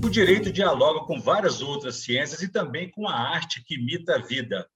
O direito dialoga com várias outras ciências e também com a arte que imita a vida.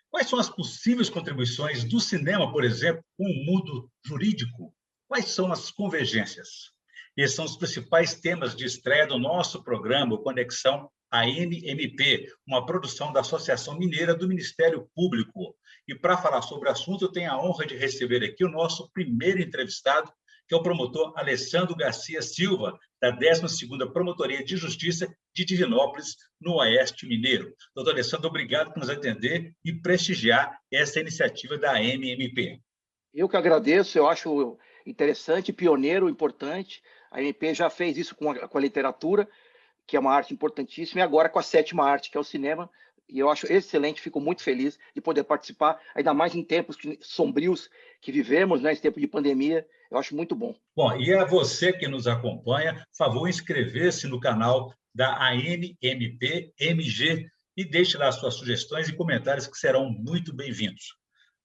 Quais são as possíveis contribuições do cinema, por exemplo, com o mundo jurídico? Quais são as convergências? Esses são os principais temas de estreia do nosso programa, o Conexão ANMP, uma produção da Associação Mineira do Ministério Público. E para falar sobre o assunto, eu tenho a honra de receber aqui o nosso primeiro entrevistado, que é o promotor Alessandro Garcia Silva, da 12ª Promotoria de Justiça de Divinópolis, no Oeste Mineiro. Doutor Alessandro, obrigado por nos atender e prestigiar essa iniciativa da ANMP. Eu que agradeço, eu acho interessante, pioneiro, importante. A ANMP já fez isso com a literatura, que é uma arte importantíssima, e agora com a 7ª arte, que é o cinema, e eu acho excelente, fico muito feliz de poder participar, ainda mais em tempos sombrios que vivemos, né, esse tempo de pandemia, eu acho muito bom. Bom, e a você que nos acompanha, por favor, inscrever-se no canal da ANMP MG e deixe lá suas sugestões e comentários que serão muito bem-vindos.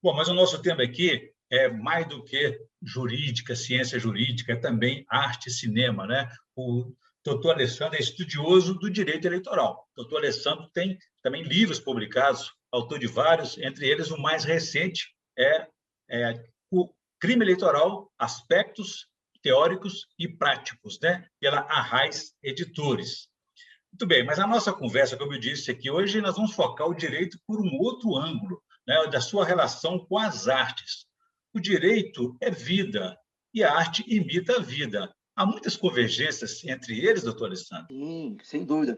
Bom, mas o nosso tema aqui é mais do que jurídica, ciência jurídica, é também arte e cinema, né? O doutor Alessandro é estudioso do direito eleitoral. O doutor Alessandro tem também livros publicados, autor de vários, entre eles o mais recente é o Crime Eleitoral, Aspectos Teóricos e Práticos, né? Pela Arraiz Editores. Muito bem, mas a nossa conversa, como eu disse aqui, hoje nós vamos focar o direito por um outro ângulo, né? Da sua relação com as artes. O direito é vida e a arte imita a vida. Há muitas convergências entre eles, doutor Alessandro? Sim, sem dúvida.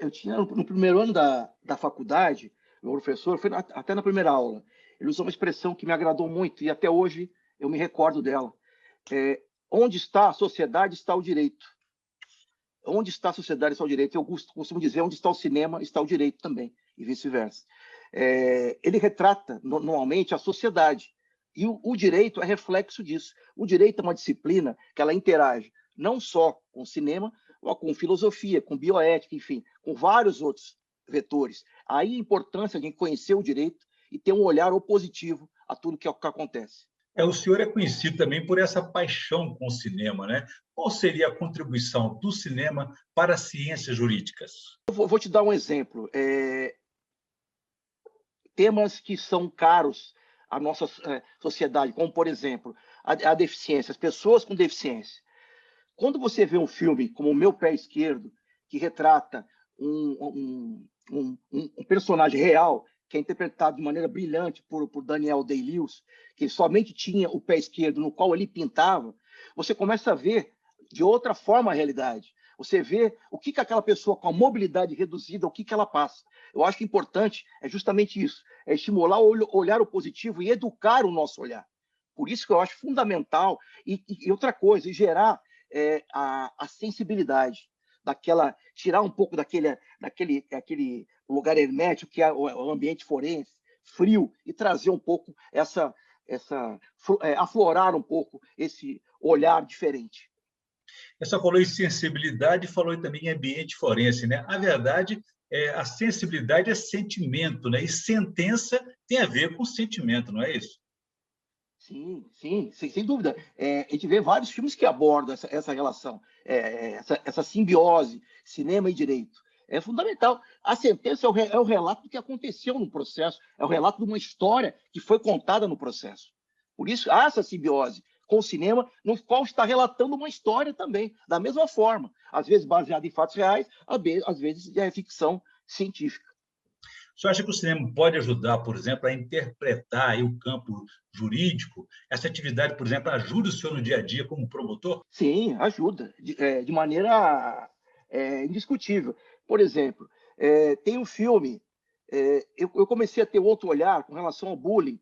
Eu tinha, no primeiro ano da faculdade, meu professor, foi até na primeira aula, ele usou uma expressão que me agradou muito e até hoje eu me recordo dela. Onde está a sociedade, está o direito. Onde está a sociedade, está o direito. Eu costumo dizer, onde está o cinema, está o direito também, e vice-versa. Ele retrata, normalmente, a sociedade. E o direito é reflexo disso. O direito é uma disciplina que ela interage não só com o cinema, mas com filosofia, com bioética, enfim, com vários outros vetores. Aí a importância de conhecer o direito e ter um olhar opositivo a tudo que acontece. O senhor é conhecido também por essa paixão com o cinema, né? Qual seria a contribuição do cinema para as ciências jurídicas? Eu vou te dar um exemplo. Temas que são caros à nossa sociedade, como, por exemplo, a deficiência, as pessoas com deficiência. Quando você vê um filme como O Meu Pé Esquerdo, que retrata um personagem real, que é interpretado de maneira brilhante por Daniel Day-Lewis, que somente tinha o pé esquerdo no qual ele pintava, você começa a ver de outra forma a realidade. Você vê o que aquela pessoa com a mobilidade reduzida, o que ela passa. Eu acho que importante é justamente isso, é estimular o olhar o positivo e educar o nosso olhar. Por isso que eu acho fundamental, e outra coisa, gerar a sensibilidade, tirar um pouco daquele lugar hermético que é o ambiente forense, frio, e trazer um pouco aflorar um pouco esse olhar diferente. Você falou em sensibilidade e falou também em ambiente forense, né? A verdade a sensibilidade é sentimento, né? E sentença tem a ver com sentimento, não é isso? Sim, sem dúvida. A gente vê vários filmes que abordam essa relação, essa simbiose, cinema e direito. É fundamental. A sentença é o relato do que aconteceu no processo, é o relato de uma história que foi contada no processo. Por isso, há essa simbiose com o cinema, no qual está relatando uma história também, da mesma forma. Às vezes baseada em fatos reais, às vezes é ficção científica. O senhor acha que o cinema pode ajudar, por exemplo, a interpretar aí o campo jurídico? Essa atividade, por exemplo, ajuda o senhor no dia a dia como promotor? Sim, ajuda, de maneira indiscutível. Por exemplo, tem um filme, eu comecei a ter outro olhar com relação ao bullying,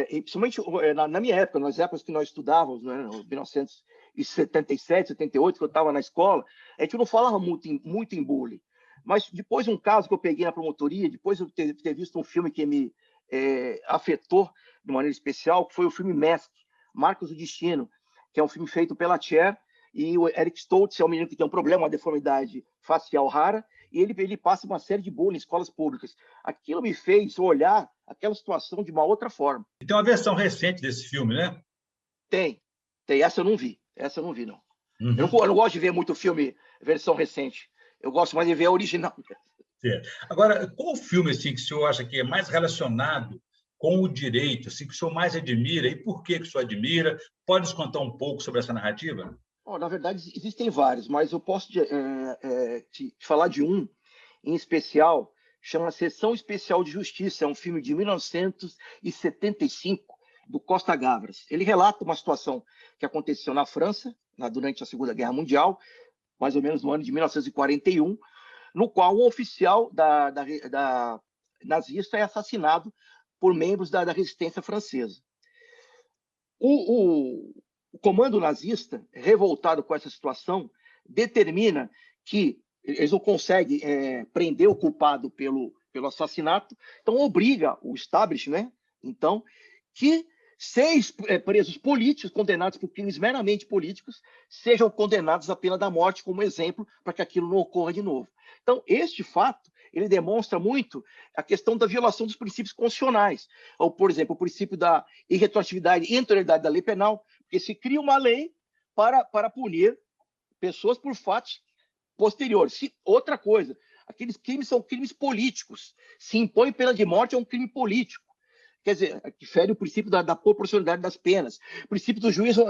principalmente na minha época, nas épocas que nós estudávamos, né, em 1977, 78, que eu estava na escola, a gente não falava muito em bullying. Mas depois, um caso que eu peguei na promotoria, depois de eu ter visto um filme que me afetou de maneira especial, que foi o filme Mask, Marcos do Destino, que é um filme feito pela Cher, e o Eric Stoltz é um menino que tem um problema, uma deformidade facial rara, e ele passa uma série de bullying em escolas públicas. Aquilo me fez olhar aquela situação de uma outra forma. E tem uma versão recente desse filme, né? Tem. Essa eu não vi, não. Uhum. Eu não gosto de ver muito filme versão recente. Eu gosto mais de ver a original. Certo. Agora, qual filme assim, que o senhor acha que é mais relacionado com o direito, assim, que o senhor mais admira e por que o senhor admira? Pode nos contar um pouco sobre essa narrativa? Bom, na verdade, existem vários, mas eu posso te falar de um em especial, chama Sessão Especial de Justiça, é um filme de 1975, do Costa Gavras. Ele relata uma situação que aconteceu na França, durante a Segunda Guerra Mundial, mais ou menos no ano de 1941, no qual um oficial da nazista é assassinado por membros da resistência francesa. O comando nazista, revoltado com essa situação, determina que eles não conseguem prender o culpado pelo assassinato, então obriga o establishment, então, que 6 presos políticos condenados por crimes meramente políticos sejam condenados à pena da morte como exemplo para que aquilo não ocorra de novo. Então, este fato ele demonstra muito a questão da violação dos princípios constitucionais, ou, por exemplo, o princípio da irretroatividade e integridade da lei penal, porque se cria uma lei para punir pessoas por fatos posteriores. Outra coisa, aqueles crimes são crimes políticos. Se impõe pena de morte, é um crime político. Quer dizer, que fere o princípio da proporcionalidade das penas, o princípio do juízo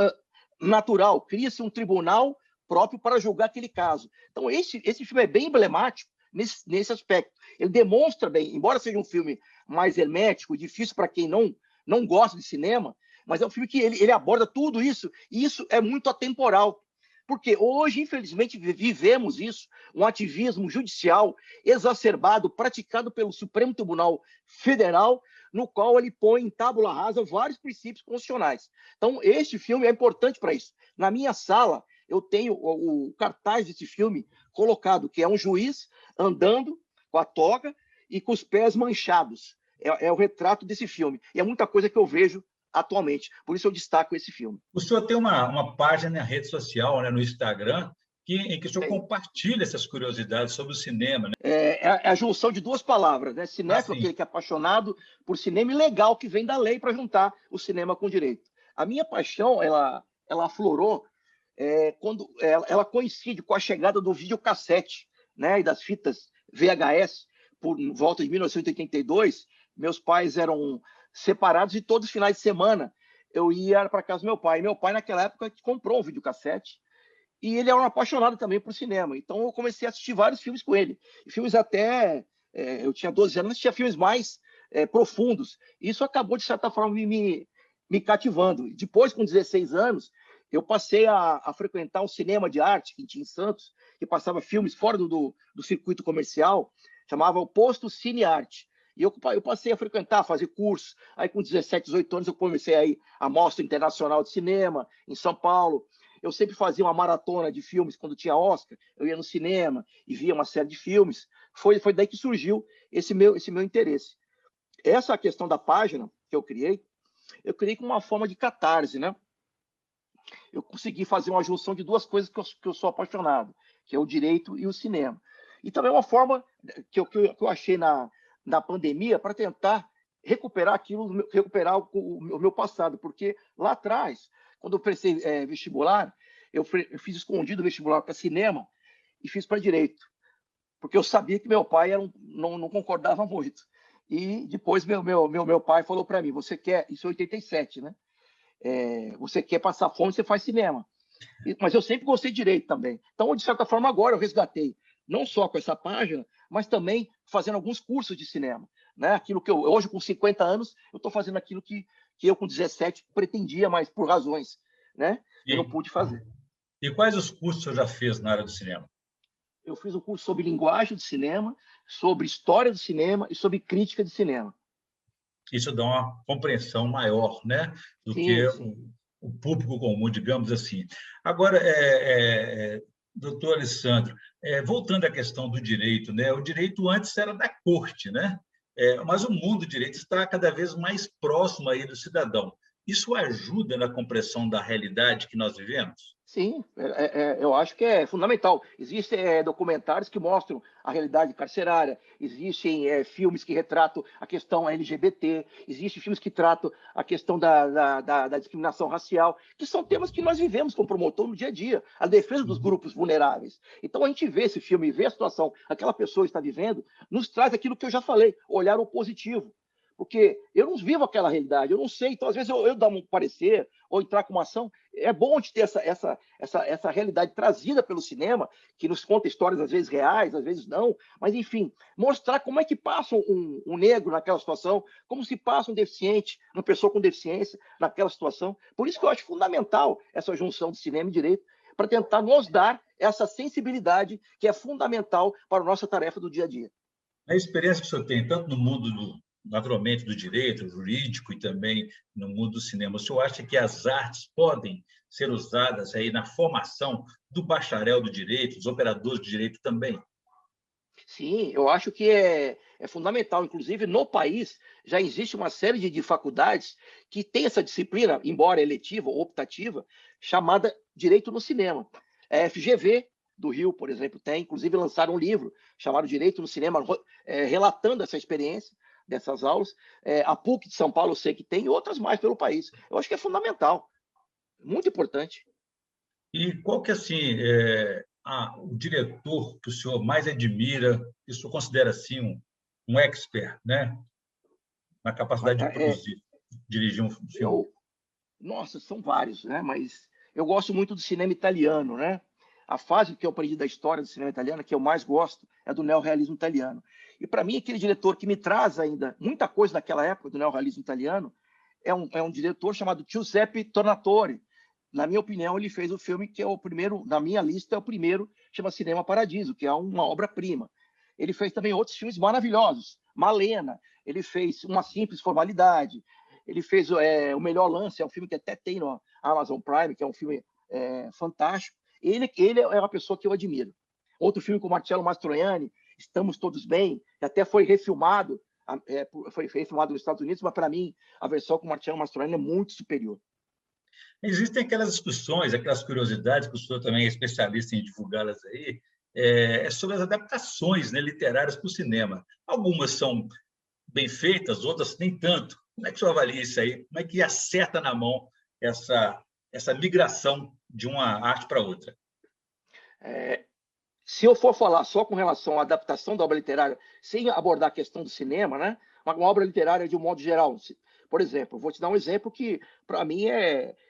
natural. Cria-se um tribunal próprio para julgar aquele caso. Então, esse filme é bem emblemático nesse aspecto. Ele demonstra bem, embora seja um filme mais hermético, difícil para quem não gosta de cinema, mas é um filme que ele aborda tudo isso, e isso é muito atemporal. Porque hoje, infelizmente, vivemos isso, um ativismo judicial exacerbado, praticado pelo Supremo Tribunal Federal, no qual ele põe em tábula rasa vários princípios constitucionais. Então, este filme é importante para isso. Na minha sala, eu tenho o cartaz desse filme colocado, que é um juiz andando com a toga e com os pés manchados. É o retrato desse filme. E é muita coisa que eu vejo atualmente. Por isso eu destaco esse filme. O senhor tem uma página na rede social, né, no Instagram, em que o senhor compartilha essas curiosidades sobre o cinema. Né? É a junção de duas palavras, né? Cinéfilo, aquele que é apaixonado por cinema, e legal, que vem da lei para juntar o cinema com o direito. A minha paixão, ela aflorou quando ela coincide com a chegada do videocassete, né, e das fitas VHS, por volta de 1982. Meus pais eram separados e todos os finais de semana eu ia para casa do meu pai. Meu pai, naquela época, comprou um videocassete e ele era um apaixonado também por cinema. Então, eu comecei a assistir vários filmes com ele. E filmes até... eu tinha 12 anos, assistia filmes mais profundos. Isso acabou, de certa forma, me cativando. Depois, com 16 anos, eu passei a frequentar um cinema de arte que tinha em Santos, que passava filmes fora do circuito comercial, chamava o Posto Cine Arte. E eu passei a frequentar, a fazer cursos. Aí, com 17, 18 anos, eu comecei a ir à Mostra Internacional de Cinema, em São Paulo. Eu sempre fazia uma maratona de filmes quando tinha Oscar. Eu ia no cinema e via uma série de filmes. Foi daí que surgiu esse meu interesse. Essa questão da página que eu criei com uma forma de catarse, né? Eu consegui fazer uma junção de duas coisas que eu sou apaixonado, que é o direito e o cinema. E também uma forma que eu achei na pandemia para tentar recuperar o meu passado, porque lá atrás, quando eu prestei vestibular, eu fiz escondido o vestibular para cinema e fiz para direito, porque eu sabia que meu pai não concordava muito. E depois meu pai falou para mim, você quer, isso é 87, né? Você quer passar fome, você faz cinema. Mas eu sempre gostei de direito também. Então, de certa forma, agora eu resgatei, não só com essa página, mas também fazendo alguns cursos de cinema. Né? Aquilo que hoje, com 50 anos, eu estou fazendo aquilo que eu, com 17, pretendia, mas por razões, né? Eu não pude fazer. E quais os cursos o senhor já fez na área do cinema? Eu fiz um curso sobre linguagem do cinema, sobre história do cinema e sobre crítica de cinema. Isso dá uma compreensão maior, né, do que o público comum, digamos assim. Agora, doutor Alessandro, voltando à questão do direito, né, o direito antes era da corte, né, mas o mundo do direito está cada vez mais próximo aí do cidadão. Isso ajuda na compreensão da realidade que nós vivemos? Sim, eu acho que é fundamental. Existem documentários que mostram a realidade carcerária, existem filmes que retratam a questão LGBT, existem filmes que tratam a questão da discriminação racial, que são temas que nós vivemos como promotor no dia a dia, a defesa dos Uhum. grupos vulneráveis. Então, a gente vê esse filme, vê a situação que aquela pessoa está vivendo, nos traz aquilo que eu já falei, olhar o positivo. Porque eu não vivo aquela realidade, eu não sei. Então, às vezes, eu dar um parecer ou entrar com uma ação. É bom de ter essa realidade trazida pelo cinema, que nos conta histórias, às vezes reais, às vezes não. Mas, enfim, mostrar como é que passa um negro naquela situação, como se passa um deficiente, uma pessoa com deficiência naquela situação. Por isso que eu acho fundamental essa junção de cinema e direito, para tentar nos dar essa sensibilidade que é fundamental para a nossa tarefa do dia a dia. A experiência que o senhor tem, tanto no mundo, naturalmente, do direito, jurídico e também no mundo do cinema, o senhor acha que as artes podem ser usadas aí na formação do bacharel do direito, dos operadores de direito também? Sim, eu acho que é fundamental. Inclusive, no país, já existe uma série de faculdades que tem essa disciplina, embora eletiva ou optativa, chamada Direito no Cinema. A FGV do Rio, por exemplo, tem. Inclusive, lançaram um livro chamado Direito no Cinema, relatando essa experiência dessas aulas. A PUC de São Paulo, eu sei que tem, e outras mais pelo país. Eu acho que é fundamental, muito importante. E qual que, assim, o diretor que o senhor mais admira, que o senhor considera, assim, um expert, né, na capacidade de produzir, dirigir um filme? Eu, Nossa, são vários, né? Mas eu gosto muito do cinema italiano, né? A fase que eu aprendi da história do cinema italiano, que eu mais gosto, é do neorrealismo italiano. E para mim, aquele diretor que me traz ainda muita coisa daquela época do neorrealismo italiano é um diretor chamado Giuseppe Tornatore. Na minha opinião, ele fez o filme que é o primeiro, na minha lista, é o primeiro, chama Cinema Paradiso, que é uma obra-prima. Ele fez também outros filmes maravilhosos. Malena, ele fez Uma Simples Formalidade, ele fez O Melhor Lance, é um filme que até tem no Amazon Prime, que é um filme fantástico. Ele é uma pessoa que eu admiro. Outro filme com Marcello Mastroianni, Estamos Todos Bem, que até foi refilmado nos Estados Unidos, mas para mim a versão com Marcello Mastroianni é muito superior. Existem aquelas discussões, aquelas curiosidades, que o senhor também é especialista em divulgá-las aí, sobre as adaptações, né, literárias para o cinema. Algumas são bem feitas, outras nem tanto. Como é que o senhor avalia isso aí? Como é que acerta na mão essa migração de uma arte para outra? É, Se eu for falar só com relação à adaptação da obra literária, sem abordar a questão do cinema, né? Uma obra literária de um modo geral. Por exemplo, vou te dar um exemplo que, para mim,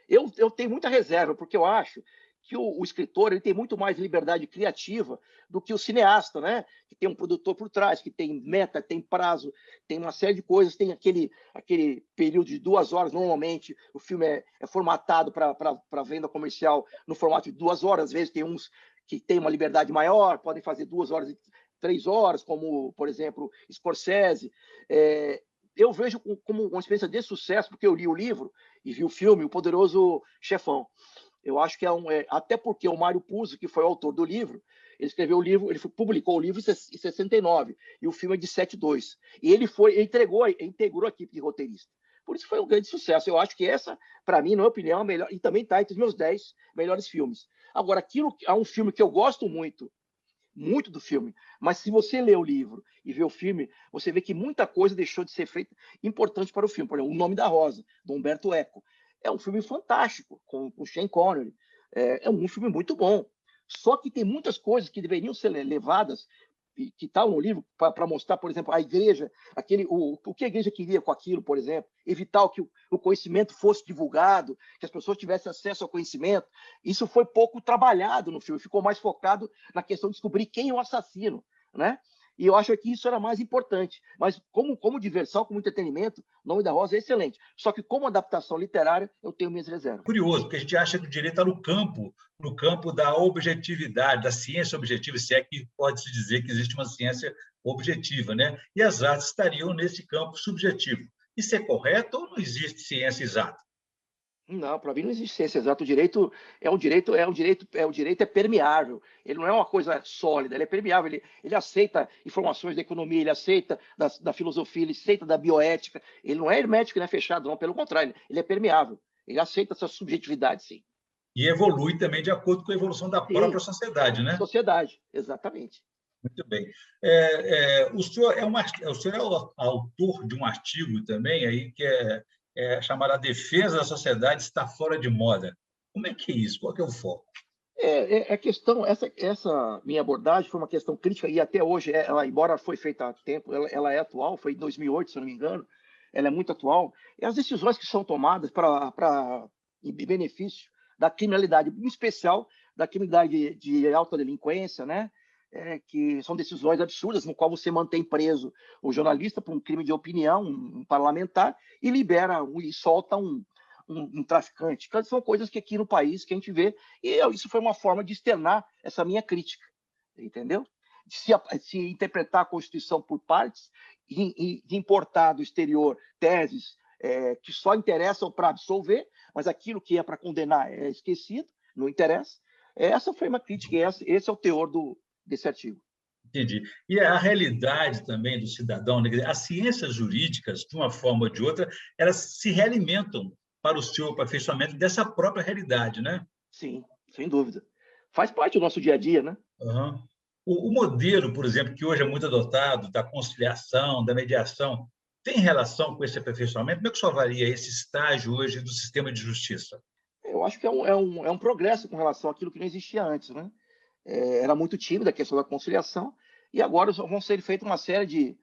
eu tenho muita reserva, porque eu acho que o escritor ele tem muito mais liberdade criativa do que o cineasta, né? Que tem um produtor por trás, que tem meta, tem prazo, tem uma série de coisas, tem aquele período de 2 horas. Normalmente, o filme é formatado para venda comercial no formato de 2 horas. Às vezes, tem uns que têm uma liberdade maior, podem fazer 2 horas e 3 horas, como, por exemplo, Scorsese. Eu vejo como uma experiência de sucesso, porque eu li o livro e vi o filme, O Poderoso Chefão. Eu acho que até porque o Mário Puzo, que foi o autor do livro, ele escreveu o livro, ele publicou o livro em 69, e o filme é de 72. E ele integrou a equipe de roteirista. Por isso foi um grande sucesso. Eu acho que essa, para mim, na minha opinião, é a melhor, e também está entre os meus 10 melhores filmes. Agora, há um filme que eu gosto muito, muito do filme, mas se você lê o livro e vê o filme, você vê que muita coisa deixou de ser feita importante para o filme. Por exemplo, O Nome da Rosa, do Humberto Eco. É um filme fantástico, com Sean Connery. É um filme muito bom. Só que tem muitas coisas que deveriam ser levadas, que estão no livro, para mostrar, por exemplo, a igreja, o que a igreja queria com aquilo, por exemplo, evitar que o conhecimento fosse divulgado, que as pessoas tivessem acesso ao conhecimento. Isso foi pouco trabalhado no filme, ficou mais focado na questão de descobrir quem é o assassino, né? E eu acho que isso era mais importante. Mas como diversão, como entretenimento, Nome da Rosa é excelente. Só que como adaptação literária, eu tenho minhas reservas. Curioso, porque a gente acha que o direito está no campo da objetividade, da ciência objetiva, se é que pode-se dizer que existe uma ciência objetiva, né? E as artes estariam nesse campo subjetivo. Isso é correto ou não existe ciência exata? Não, para mim não existe ciência exata. O direito é permeável. Ele não é uma coisa sólida, ele é permeável. Ele aceita informações da economia, ele aceita da filosofia, ele aceita da bioética. Ele não é hermético, não é fechado, não. Pelo contrário, ele é permeável. Ele aceita essa subjetividade, sim. E evolui também de acordo com a evolução da própria Sim, sociedade, né? sociedade, exatamente. Muito bem. O senhor é o autor de um artigo também aí que é chamado A Defesa da Sociedade está fora de moda. Como é que é isso? Qual que é o foco? A questão, essa minha abordagem foi uma questão crítica e até hoje, ela, embora foi feita há tempo, ela é atual, foi em 2008, se eu não me engano, ela é muito atual. E as decisões que são tomadas em benefício da criminalidade, em especial da criminalidade de alta delinquência, né? Que são decisões absurdas, no qual você mantém preso o jornalista por um crime de opinião, um parlamentar, e libera e solta um traficante. Então, são coisas que aqui no país que a gente vê, e isso foi uma forma de externar essa minha crítica, entendeu? Se interpretar a Constituição por partes e de importar do exterior teses que só interessam para absolver, mas aquilo que é para condenar é esquecido, não interessa. Essa foi uma crítica, e esse é o teor desse artigo. Entendi. E a realidade também do cidadão, né? Quer dizer, as ciências jurídicas, de uma forma ou de outra, elas se realimentam para o seu aperfeiçoamento dessa própria realidade, né? Sim, sem dúvida. Faz parte do nosso dia a dia, né? Uhum. O modelo, por exemplo, que hoje é muito adotado, da conciliação, da mediação, tem relação com esse aperfeiçoamento? Como é que só varia esse estágio hoje do sistema de justiça? Eu acho que é um progresso com relação àquilo que não existia antes, né? Era muito tímida a questão da conciliação, e agora vão ser feitas uma série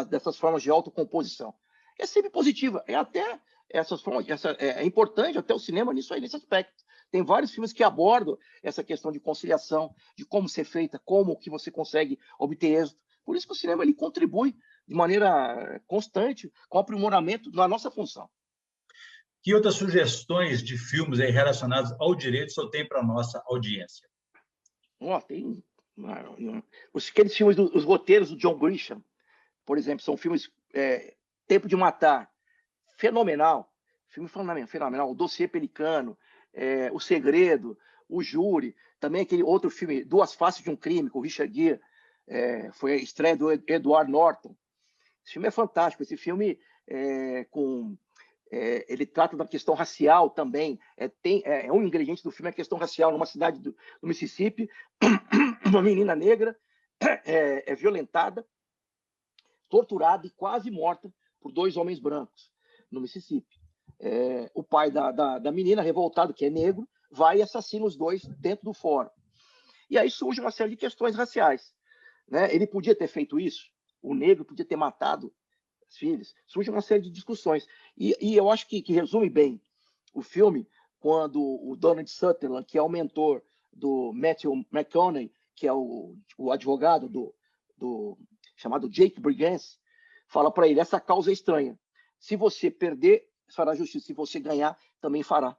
dessas formas de autocomposição. É sempre positiva, até essas formas, é importante até o cinema nisso aí, nesse aspecto. Tem vários filmes que abordam essa questão de conciliação, de como ser feita, como que você consegue obter êxito. Por isso que o cinema ele contribui de maneira constante com o aprimoramento da nossa função. Que outras sugestões de filmes aí relacionados ao direito só tem para a nossa audiência? Tem aqueles filmes, os roteiros do John Grisham, por exemplo, são filmes Tempo de Matar, fenomenal, filme fenomenal, O Dossiê Pelicano, O Segredo, O Júri, também aquele outro filme, Duas Faces de um Crime, com o Richard Gere, foi a estreia do Edward Norton. Esse filme é fantástico, esse filme ele trata da questão racial também. Um ingrediente do filme é a questão racial. Numa cidade do Mississippi, uma menina negra é violentada, torturada e quase morta por dois homens brancos no Mississippi. O pai da menina, revoltado, que é negro, vai e assassina os dois dentro do fórum. E aí surge uma série de questões raciais, né? Ele podia ter feito isso? O negro podia ter matado as filhas? Surge uma série de discussões. E eu acho que resume bem o filme quando o Donald Sutherland, que é o mentor do Matthew McConaughey, que é o advogado do chamado Jake Brigance, fala para ele: essa causa é estranha. Se você perder, fará justiça. Se você ganhar, também fará.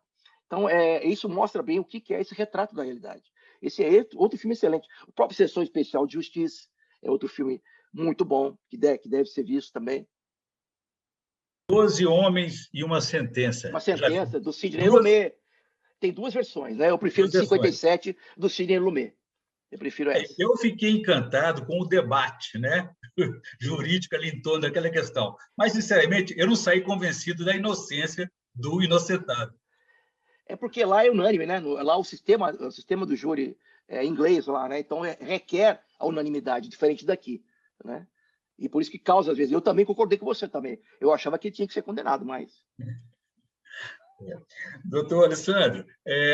Então, isso mostra bem o que é esse retrato da realidade. Esse é outro filme excelente. O próprio Sessão Especial de Justiça é outro filme muito bom, que deve ser visto também. 12 Homens e uma Sentença. Uma sentença do Sidney Duas, Lumet. Tem duas versões, né? Eu prefiro duas de versões. 57 do Sidney Lumet. Eu prefiro essa. Eu fiquei encantado com o debate, né? Jurídico ali em torno daquela questão. Mas, sinceramente, eu não saí convencido da inocência do inocentado. É porque lá é unânime, né? Lá o sistema do júri é inglês lá, né? Então requer a unanimidade, diferente daqui, né? E por isso que causa, às vezes. Eu também concordei com você também. Eu achava que ele tinha que ser condenado, mas. Doutor Alessandro,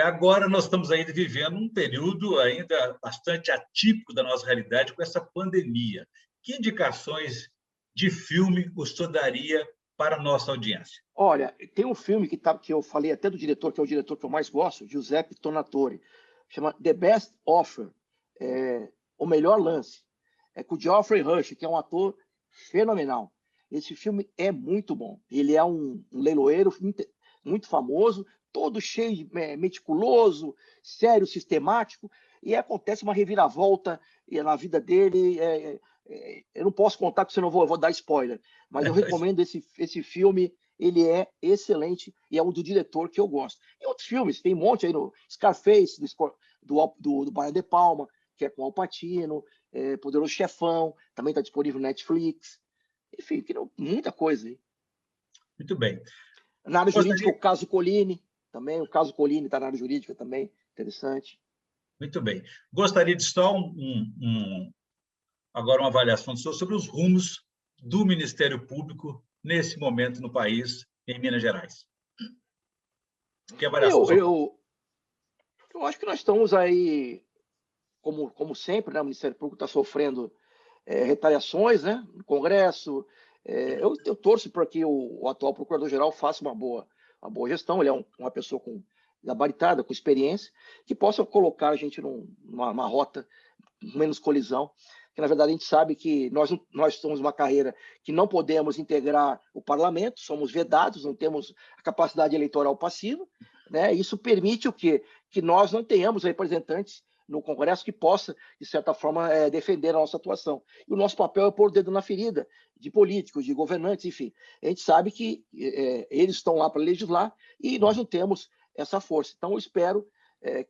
agora nós estamos ainda vivendo um período ainda bastante atípico da nossa realidade com essa pandemia. Que indicações de filme o senhor daria para a nossa audiência? Olha, tem um filme que eu falei até do diretor, que é o diretor que eu mais gosto, Giuseppe Tornatore, chama The Best Offer, O Melhor Lance. É com o Geoffrey Rush, que é um ator fenomenal. Esse filme é muito bom. Ele é um leiloeiro muito famoso, todo cheio de meticuloso, sério, sistemático, e acontece uma reviravolta na vida dele. Eu não posso contar, porque senão eu vou dar spoiler, mas eu recomendo esse filme. Ele é excelente e é um do diretor que eu gosto. E outros filmes, tem um monte aí no Scarface, do Brian De Palma, que é com Al Pacino, Poderoso Chefão, também está disponível no Netflix. Enfim, muita coisa aí. Muito bem. Na área jurídica, o caso Colini. também. O caso Colline está na área jurídica também, interessante. Muito bem. Gostaria de só agora uma avaliação sobre os rumos do Ministério Público nesse momento no país, em Minas Gerais. Que avaliação? Eu acho que nós estamos aí, como sempre, né? O Ministério Público está sofrendo retaliações, né? No Congresso. Eu torço para que o atual Procurador-Geral faça uma boa gestão. Ele é uma pessoa gabaritada, com experiência, que possa colocar a gente numa rota menos colisão. Que, na verdade, a gente sabe que nós somos uma carreira que não podemos integrar o parlamento, somos vedados, não temos a capacidade eleitoral passiva, né? Isso permite o quê? Que nós não tenhamos representantes no Congresso que possa, de certa forma, defender a nossa atuação. E o nosso papel é pôr o dedo na ferida de políticos, de governantes, enfim. A gente sabe que eles estão lá para legislar e nós não temos essa força. Então, eu espero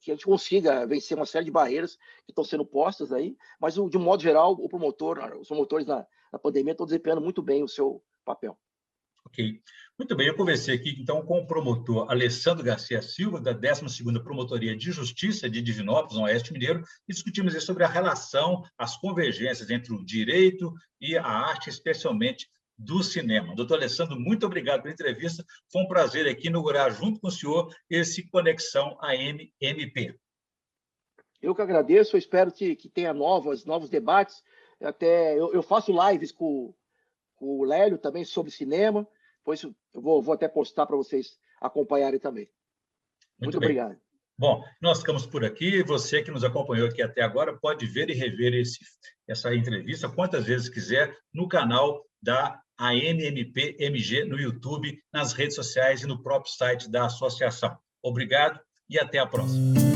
que a gente consiga vencer uma série de barreiras que estão sendo postas aí, mas, de um modo geral, os promotores na pandemia estão desempenhando muito bem o seu papel. Ok. Muito bem, eu conversei aqui, então, com o promotor Alessandro Garcia Silva, da 12ª Promotoria de Justiça de Divinópolis, no Oeste Mineiro, e discutimos sobre a relação, as convergências entre o direito e a arte, especialmente do cinema. Doutor Alessandro, muito obrigado pela entrevista. Foi um prazer aqui inaugurar, junto com o senhor, esse Conexão AMMP. Eu que agradeço, eu espero que tenha novos debates. Até eu faço lives com o Lélio também sobre cinema, pois eu vou até postar para vocês acompanharem também. Muito obrigado. Bom, nós ficamos por aqui. Você que nos acompanhou aqui até agora pode ver e rever essa entrevista quantas vezes quiser no canal da AMMP-MG no YouTube, nas redes sociais e no próprio site da associação. Obrigado e até a próxima.